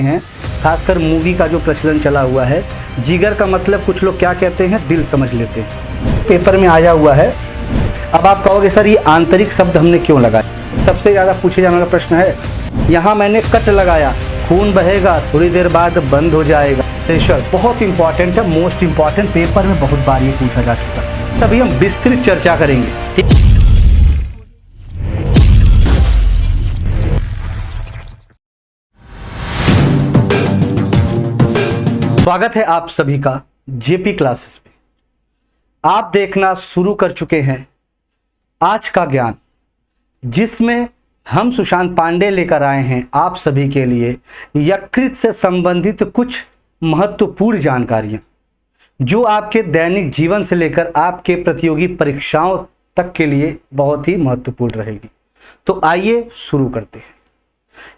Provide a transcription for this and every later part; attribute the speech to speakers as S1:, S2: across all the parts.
S1: हैं, खासकर मूवी का जो प्रचलन चला हुआ है, जिगर का मतलब कुछ लोग क्या कहते हैं, दिल समझ लेते हैं। पेपर में आया हुआ है। अब आप कहोगे सर ये आंतरिक शब्द हमने क्यों लगाया? सबसे ज़्यादा पूछे जाने वाला प्रश्न है। यहाँ मैंने कट लगाया, खून बहेगा थोड़ी देर बाद बंद हो जाएगा। प्रेशर बहुत इंपॉर्टेंट है, मोस्ट इंपॉर्टेंट, पेपर में बहुत बार ये पूछा जा चुका है। तभी हम विस्तृत चर्चा करेंगे, ठीक? स्वागत है आप सभी का जेपी क्लासेस में। आप देखना शुरू कर चुके हैं आज का ज्ञान, जिसमें हम सुशांत पांडे लेकर आए हैं आप सभी के लिए यकृत से संबंधित कुछ महत्वपूर्ण जानकारियां, जो आपके दैनिक जीवन से लेकर आपके प्रतियोगी परीक्षाओं तक के लिए बहुत ही महत्वपूर्ण रहेगी। तो आइए शुरू करते हैं।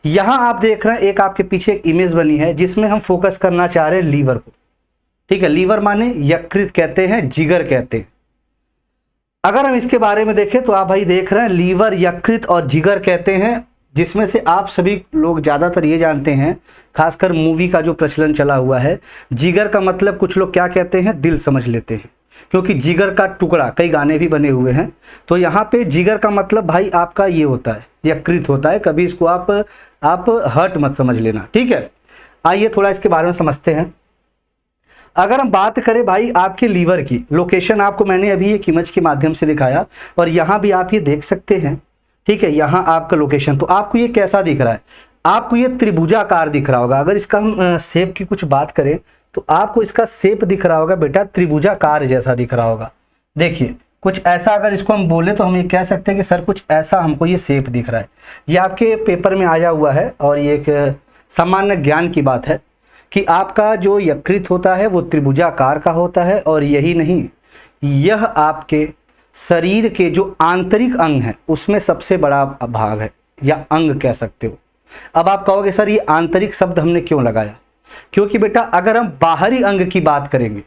S1: यहां आप देख रहे हैं एक आपके पीछे एक इमेज बनी है, जिसमें हम फोकस करना चाह रहे हैं लीवर को। ठीक है, लीवर माने यकृत कहते हैं, जिगर कहते हैं। अगर हम इसके बारे में देखें तो आप भाई देख रहे हैं लीवर, यकृत और जिगर कहते हैं, जिसमें से आप सभी लोग ज्यादातर ये जानते हैं, खासकर मूवी का जो प्रचलन चला हुआ है, जिगर का मतलब कुछ लोग क्या कहते हैं, दिल समझ लेते हैं, क्योंकि जिगर का टुकड़ा, कई गाने भी बने हुए हैं। तो यहाँ पे जिगर का मतलब भाई आपका ये होता है, यकृत होता है। कभी इसको आप हर्ट मत समझ लेना, ठीक है। आइए थोड़ा इसके बारे में समझते हैं। अगर हम बात करें भाई आपके लीवर की, लोकेशन आपको मैंने अभी एक इमेज के माध्यम से दिखाया, और यहाँ भी आप ये देख सकते हैं, ठीक है, यहाँ आपका लोकेशन। तो आपको ये कैसा दिख रहा है? आपको ये त्रिभुजाकार दिख रहा होगा। अगर इसका हम शेप की कुछ बात करें तो आपको इसका शेप दिख रहा होगा बेटा, त्रिभुजाकार जैसा दिख रहा होगा। देखिए कुछ ऐसा, अगर इसको हम बोले तो हम ये कह सकते हैं कि सर कुछ ऐसा हमको ये शेप दिख रहा है। ये आपके पेपर में आया हुआ है, और ये एक सामान्य ज्ञान की बात है कि आपका जो यकृत होता है वो त्रिभुजाकार का होता है। और यही नहीं, यह आपके शरीर के जो आंतरिक अंग है उसमें सबसे बड़ा भाग है, या अंग कह सकते हो। अब आप कहोगे सर ये आंतरिक शब्द हमने क्यों लगाया? क्योंकि बेटा अगर हम बाहरी अंग की बात करेंगे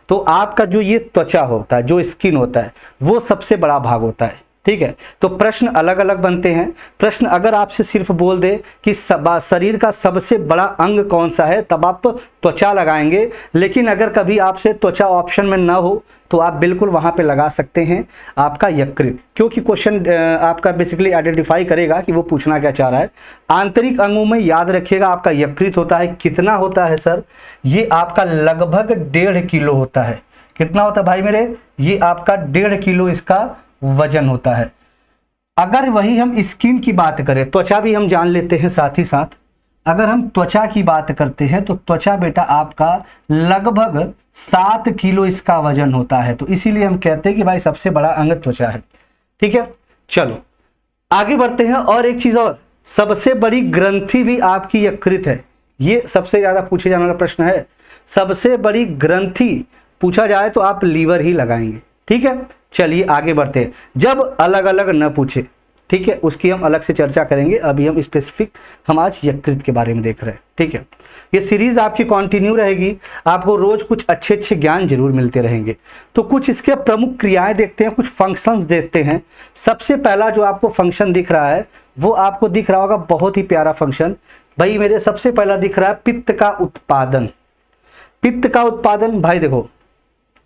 S1: तो आपका जो ये त्वचा होता है, जो स्किन होता है, वो सबसे बड़ा भाग होता है, ठीक है। तो प्रश्न अलग अलग बनते हैं। प्रश्न अगर आपसे सिर्फ बोल दे कि शरीर का सबसे बड़ा अंग कौन सा है, तब आप त्वचा लगाएंगे। लेकिन अगर कभी आपसे त्वचा ऑप्शन में ना हो तो आप बिल्कुल वहां पे लगा सकते हैं आपका यकृत, क्योंकि क्वेश्चन आपका बेसिकली आइडेंटिफाई करेगा कि वो पूछना क्या चाह रहा है। आंतरिक अंगों में याद रखिएगा आपका यकृत होता है। कितना होता है सर? ये आपका लगभग 1.5 किलो होता है। कितना होता है भाई मेरे? ये आपका 1.5 किलो इसका वजन होता है। अगर वही हम स्किन की बात करें, त्वचा भी हम जान लेते हैं साथ ही साथ। अगर हम त्वचा की बात करते हैं तो त्वचा बेटा आपका लगभग 7 किलो इसका वजन होता है। तो इसीलिए हम कहते हैं कि भाई सबसे बड़ा अंग त्वचा है, ठीक है। चलो आगे बढ़ते हैं। और एक चीज और, सबसे बड़ी ग्रंथि भी आपकी यकृत है। ये सबसे ज्यादा पूछे जाने वाला प्रश्न है। सबसे बड़ी ग्रंथि पूछा जाए तो आप लीवर ही लगाएंगे, ठीक है। चलिए आगे बढ़ते हैं। जब अलग अलग न पूछे, ठीक है, उसकी हम अलग से चर्चा करेंगे। अभी हम स्पेसिफिक, हम आज यकृत के बारे में देख रहे हैं, ठीक है। ये सीरीज आपकी कंटिन्यू रहेगी, आपको रोज कुछ अच्छे अच्छे ज्ञान जरूर मिलते रहेंगे। तो कुछ इसके प्रमुख क्रियाएं देखते हैं, कुछ फंक्शंस देखते हैं। सबसे पहला जो आपको फंक्शन दिख रहा है वो आपको दिख रहा होगा, बहुत ही प्यारा फंक्शन भाई मेरे। सबसे पहला दिख रहा है पित्त का उत्पादन। पित्त का उत्पादन भाई देखो,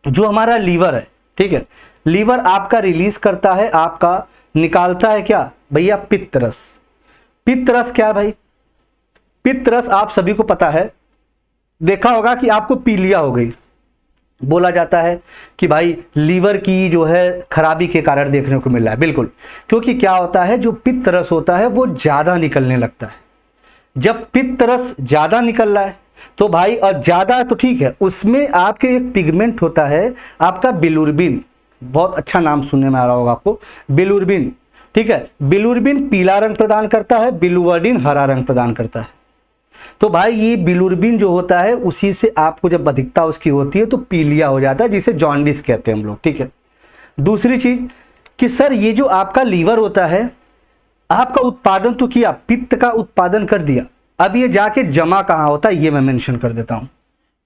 S1: जो हमारा लीवर है, ठीक है, लीवर आपका रिलीज करता है, आपका निकालता है क्या भैया? पित्त रस। पित्त रस क्या है भाई? पित्त रस आप सभी को पता है, देखा होगा कि आपको पीलिया हो गई। बोला जाता है कि भाई लीवर की जो है खराबी के कारण देखने को मिल रहा है। बिल्कुल, क्योंकि क्या होता है, जो पित्त रस होता है वो ज्यादा निकलने लगता है। जब पित्त रस ज्यादा निकल रहा है तो भाई, और ज्यादा तो ठीक है, उसमें आपके एक पिगमेंट होता है आपका बिलुर्बिन। बहुत अच्छा नाम सुनने में आ रहा होगा आपको, बिलुर्बिन, ठीक है। बिलुर्बिन पीला रंग प्रदान करता है, बिलुवर्डिन हरा रंग प्रदान करता है। तो भाई ये बिलुर्बिन जो होता है, उसी से आपको जब अधिकता उसकी होती है तो पीलिया हो जाता है, जिसे जॉन्डिस कहते हैं हम लोग, ठीक है। दूसरी चीज कि सर ये जो आपका लीवर होता है, आपका उत्पादन तो किया, पित्त का उत्पादन कर दिया, अब ये जाके जमा कहाँ होता है ये मैं मेंशन कर देता हूं।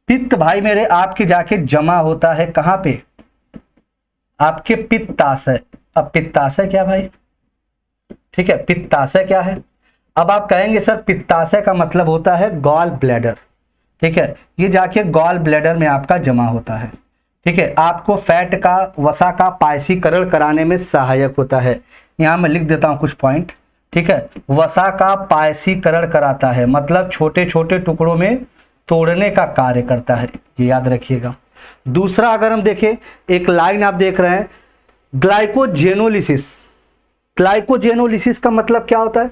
S1: पित्त भाई मेरे आपके जाके जमा होता है कहां पे? आपके पित्ताशय। अब पित्ताशय क्या भाई? ठीक है, पित्ताशय क्या है? अब आप कहेंगे सर पित्ताशय का मतलब होता है गॉल ब्लैडर, ठीक है, ये जाके गॉल ब्लैडर में आपका जमा होता है, ठीक है, आपको फैट का वसा का पायसीकरण कराने में सहायक होता है। यहाँ मैं लिख देता हूँ कुछ पॉइंट, ठीक है, वसा का पायसीकरण कराता है मतलब छोटे छोटे टुकड़ों में तोड़ने का कार्य करता है, ये याद रखिएगा। दूसरा अगर हम देखें, एक लाइन आप देख रहे हैं ग्लाइकोजेनोलिसिस। ग्लाइकोजेनोलिसिस का मतलब क्या होता है?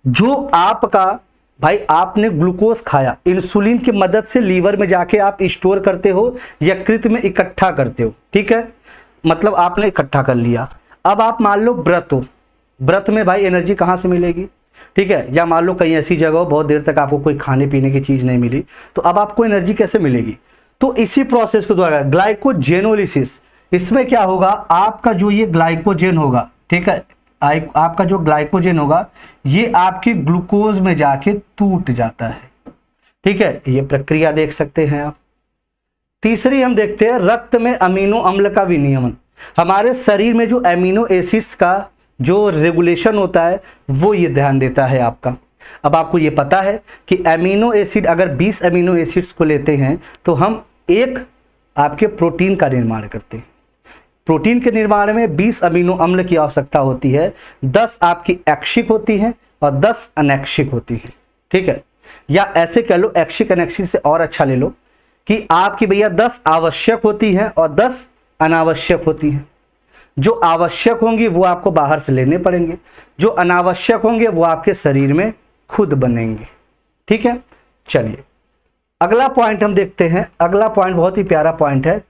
S1: जो आपका भाई आपने ग्लूकोज खाया, इंसुलिन की मदद से लीवर में जाके आप स्टोर करते हो, यकृत में इकट्ठा करते हो, ठीक है, मतलब आपने इकट्ठा कर लिया। अब आप मान लो व्रत हो, व्रत में भाई एनर्जी कहाँ से मिलेगी, ठीक है, या मान लो कहीं ऐसी जगह हो बहुत देर तक आपको कोई खाने पीने की चीज नहीं मिली, तो अब आपको एनर्जी कैसे मिलेगी? तो इसी प्रोसेस के द्वारा ग्लाइकोजेनोलिसिस, इसमें क्या होगा, आपका जो ये ग्लाइकोजेन होगा, ठीक है, आपका जो ग्लाइकोजेन होगा ये आपके ग्लूकोज में जाके टूट जाता है, ठीक है, ये प्रक्रिया देख सकते हैं आप। तीसरी हम देखते हैं रक्त में अमीनो अम्ल का विनियमन। हमारे शरीर में जो अमीनो एसिड्स का जो रेगुलेशन होता है वो ये ध्यान देता है आपका। अब आपको ये पता है कि अमीनो एसिड, अगर 20 अमीनो एसिड्स को लेते हैं तो हम एक आपके प्रोटीन का निर्माण करते हैं। प्रोटीन के निर्माण में 20 अमीनो अम्ल की आवश्यकता होती है, 10 आपकी ऐच्छिक होती हैं और 10 अनैच्छिक होती हैं, ठीक है, या ऐसे कह लो ऐच्छिक अनैच्छिक से और अच्छा ले लो कि आपकी भैया 10 आवश्यक होती हैं और 10 अनावश्यक होती हैं। जो आवश्यक होंगी वो आपको बाहर से लेने पड़ेंगे, जो अनावश्यक होंगे वो आपके शरीर में खुद बनेंगे, ठीक है। चलिए अगला पॉइंट हम देखते हैं। अगला पॉइंट बहुत ही प्यारा पॉइंट है।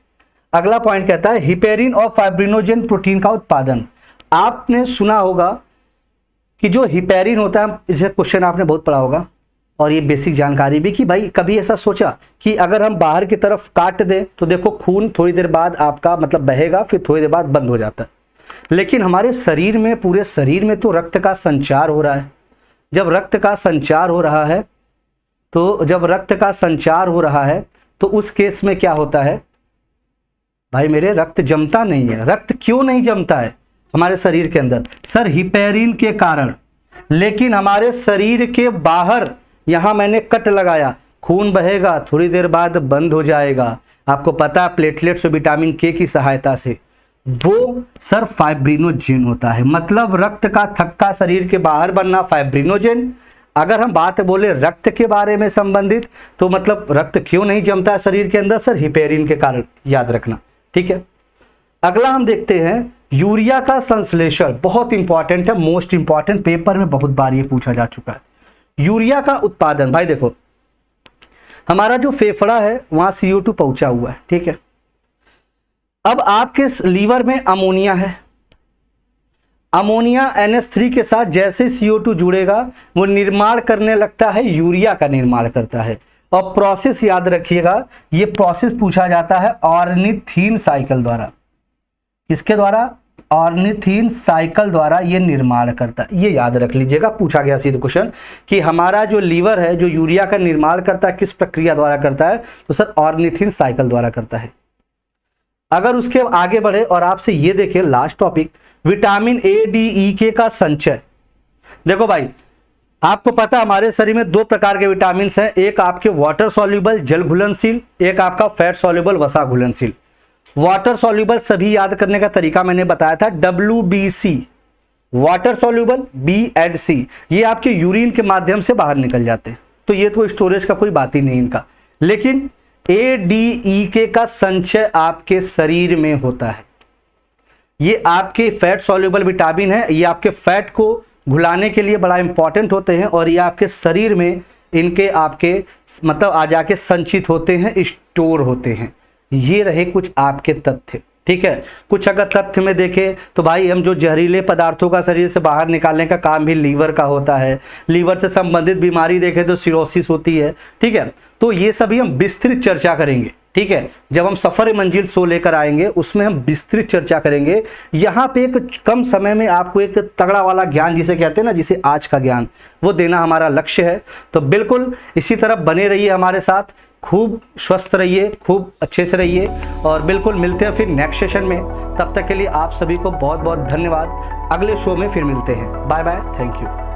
S1: अगला पॉइंट कहता है हिपेरिन और फाइब्रिनोजेन प्रोटीन का उत्पादन। आपने सुना होगा कि जो हिपेरिन होता है, इसे क्वेश्चन आपने बहुत पढ़ा होगा और ये बेसिक जानकारी भी कि भाई कभी ऐसा सोचा कि अगर हम बाहर की तरफ काट दें तो देखो खून थोड़ी देर बाद आपका मतलब बहेगा, फिर थोड़ी देर बाद बंद हो जाता है, लेकिन हमारे शरीर में, पूरे शरीर में तो रक्त का संचार हो रहा है। जब रक्त का संचार हो रहा है तो उस केस में क्या होता है भाई मेरे, रक्त जमता नहीं है। रक्त क्यों नहीं जमता है हमारे शरीर के अंदर? सर हिपेरिन के कारण। लेकिन हमारे शरीर के बाहर, यहां मैंने कट लगाया, खून बहेगा, थोड़ी देर बाद बंद हो जाएगा। आपको पता है प्लेटलेट्स और विटामिन के की सहायता से, वो सर फाइब्रिनोजेन होता है। मतलब रक्त का थक्का शरीर के बाहर बनना फाइब्रिनोजेन। अगर हम बात बोले रक्त के बारे में संबंधित तो मतलब रक्त क्यों नहीं जमता है शरीर के अंदर? सर हिपेरिन के कारण, याद रखना, ठीक है। अगला हम देखते हैं यूरिया का संश्लेषण। बहुत इंपॉर्टेंट है, मोस्ट इंपॉर्टेंट, पेपर में बहुत बार ये पूछा जा चुका है। यूरिया का उत्पादन, भाई देखो हमारा जो फेफड़ा है वहां CO2 पहुंचा हुआ है, ठीक है। अब आपके लीवर में अमोनिया है, अमोनिया NH3 के साथ जैसे CO2 जुड़ेगा वो निर्माण करने लगता है, यूरिया का निर्माण करता है। और प्रोसेस याद रखिएगा, ये प्रोसेस पूछा जाता है ऑर्निथीन साइकिल द्वारा। किसके द्वारा? ऑर्निथीन साइकिल द्वारा ये निर्माण करता है। ये याद रख लीजिएगा, पूछा गया सीधा क्वेश्चन कि हमारा जो लीवर है जो यूरिया का निर्माण करता है किस प्रक्रिया द्वारा करता है? तो सर ऑर्निथीन साइकिल द्वारा करता है। अगर उसके आगे बढ़े और आपसे ये देखें last topic, vitamin A, D, E, K का संचय। देखो भाई आपको पता हमारे शरीर में 2 प्रकार के विटामिन हैं, एक आपके वाटर सॉल्युबल जल घुलनशील, एक आपका फैट सॉल्युबल वसा घुलनशील। वाटर सॉल्युबल सभी याद करने का तरीका मैंने बताया था, WBC, water soluble B and C, ये आपके यूरिन के माध्यम से बाहर निकल जाते हैं, तो ये तो स्टोरेज का कोई बात ही नहीं इनका। लेकिन ADEK का संचय आपके शरीर में होता है। ये आपके फैट सॉल्युबल विटामिन है, ये आपके फैट को घुलाने के लिए बड़ा इंपॉर्टेंट होते हैं और ये आपके शरीर में इनके आपके मतलब आ जाके संचित होते हैं, स्टोर होते हैं। ये रहे कुछ आपके तथ्य, ठीक है। कुछ अगर तथ्य में देखें तो भाई हम जो जहरीले पदार्थों का शरीर से बाहर निकालने का काम भी लीवर का होता है। लीवर से संबंधित बीमारी देखें तो सिरोसिस होती है, ठीक है। तो ये सभी हम विस्तृत चर्चा करेंगे, ठीक है। जब हम सफर मंजिल 100 लेकर आएंगे उसमें हम विस्तृत चर्चा करेंगे। यहाँ पे एक कम समय में आपको एक तगड़ा वाला ज्ञान जिसे कहते हैं ना, जिसे आज का ज्ञान, वो देना हमारा लक्ष्य है। तो बिल्कुल इसी तरह बने रहिए हमारे साथ, खूब स्वस्थ रहिए, खूब अच्छे से रहिए और बिल्कुल मिलते हैं फिर नेक्स्ट सेशन में। तब तक के लिए आप सभी को बहुत बहुत धन्यवाद। अगले शो में फिर मिलते हैं। Bye bye, thank you.